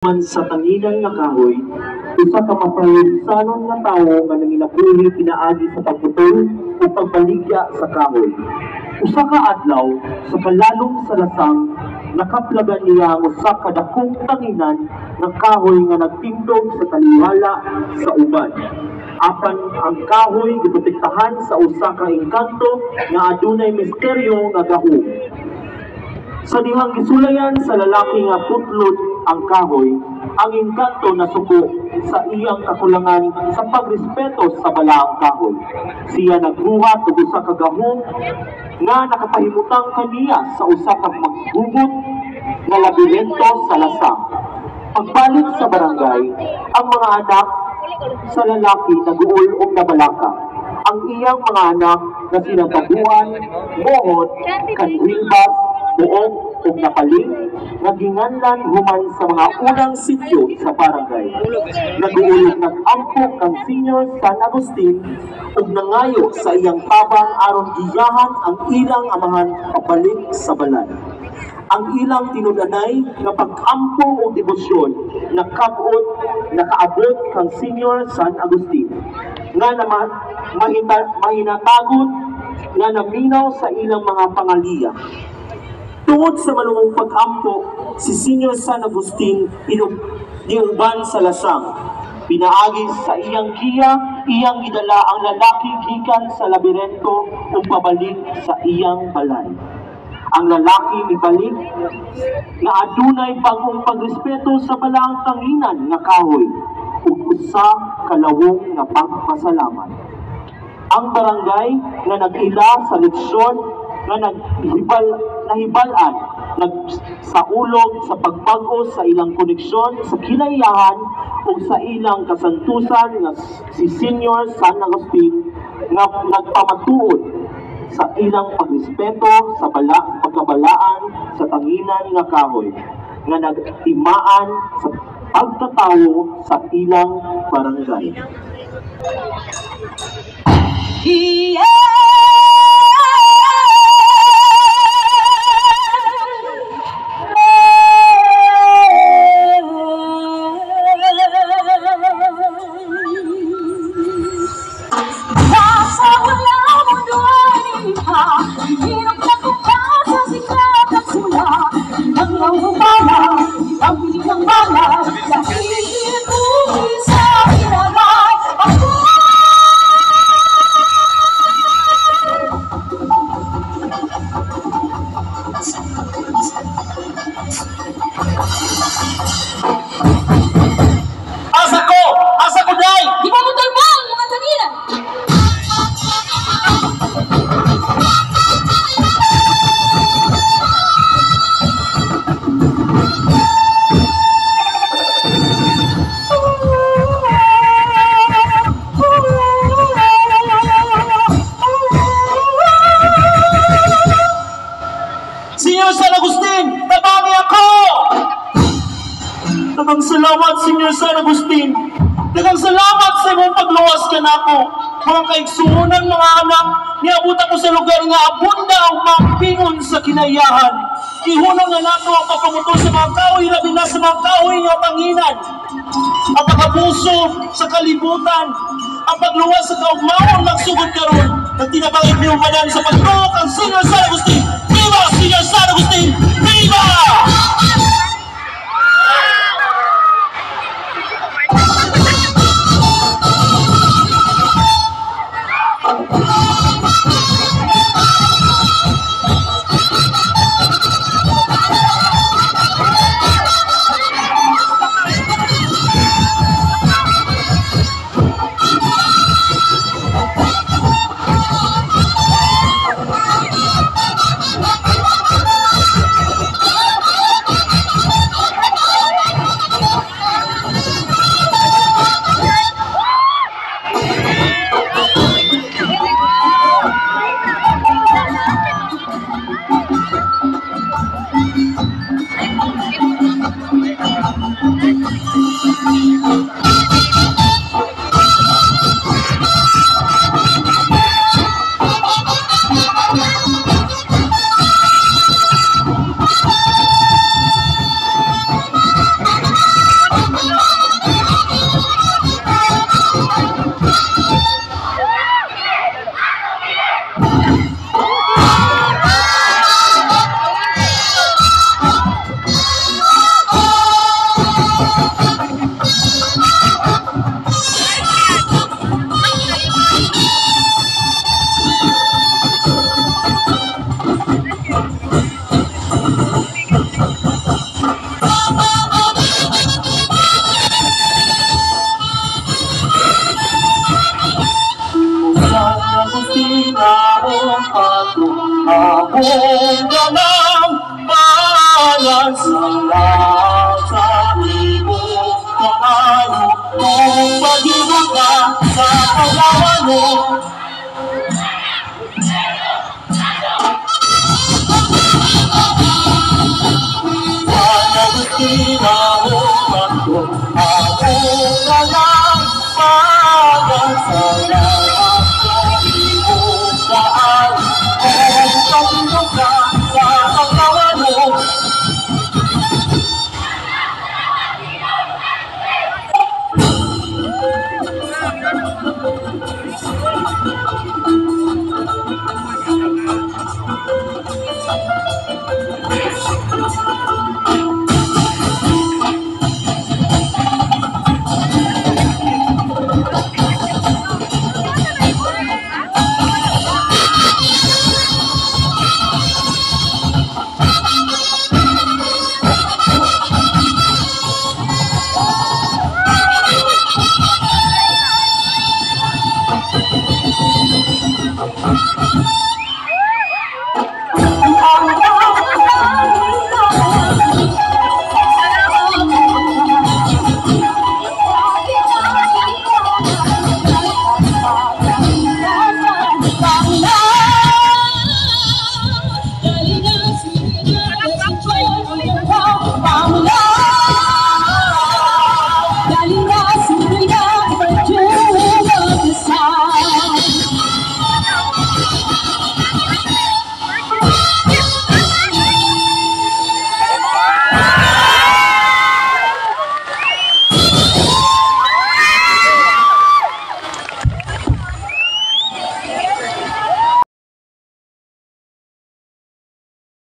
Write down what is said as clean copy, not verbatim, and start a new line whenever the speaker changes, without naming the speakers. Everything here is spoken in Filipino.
Man sa tanginan nga kahoy, usa ka mapahimsanon nga tawo nga nanginapuli pinaagi sa pagputol o pagbaligya sa kahoy. Usa ka adlaw sa kalalom sa lasang, nakaplagan niya ang usa ka dakong tanginan nga kahoy nga nagtindog sa taliwala sa uban. Apan ang kahoy giprotektahan sa usa ka engkanto nga adunay misteryo nga gahom. Sa dihang gisulayan sa lalaki nga putlot ang kahoy, ang engkanto na suko sa iyang kakulangan sa pagrespeto sa balaang kahoy. Siya nagbuhat og usa ka gahom nga nakapahimutang kaniya sa usa ka maghugot nga labirento sa lasang. Pagbalik sa barangay, ang mga anak sa lalaki naguol og nabalaka. Ang iyang mga anak na sinatabuan, mohon, kanhilbas, buog ug napaling nga ginganlan human sa mga unang sityo sa barangay. Naguulog nag-ampok ang Senior San Agustin ug nangayo sa iyang tabang aron giyahan ang ilang amahan pabalik sa balay. Ang ilang tinud-anay nga pag-ampo o debosyon nakaabot kang Senior San Agustin nga naman mahinatagon nga naminaw sa ilang mga pangaliya. Tungod sa malumong pag-ampo, si Senior San Agustin niuban sa lasang. Pinaagi sa iyang giya, iyang gidala ang lalaki gikan sa labirento ug pabalik sa iyang balay. Ang lalaki mibalik na adunay bagong pagrespeto sa balaang tanginan nga kahoy ug usa ka lawong nga pagpasalamat. Ang barangay nga nag-ila sa leksyon nga nahibalan nagsaulog sa pagbago sa ilang koneksyon sa kinaiyahan o sa ilang kasantusan nga si Senior San Agustin nga nagpamatuod sa ilang pagrespeto sa pagkabalaan sa tanginan nga kahoy nga nagtimaan sa pagtatawo sa ilang barangay.
Asa ko day! Di ba mo talbang mga tanginan? Senior San Agustin, tabami ako! Daghang salamat, Senior San Agustin. Daghang salamat sa imong pagluwas ka nako. Mga kaigsuonan mga anak, niabot ako sa lugar nga abunda ang mampingon sa kinaiyahan. Ihunong nga nato ang pagpamuto sa mga kahoy, labi na sa mga kahoy nga panginan. Ang pag-abuso sa kalibutan, ang pagluwas sa kaugmawang nagsugod karon, nagtinabangin niumanan sa pagtuok ang Senior San Agustin. Viva Senior San Agustin! Viva!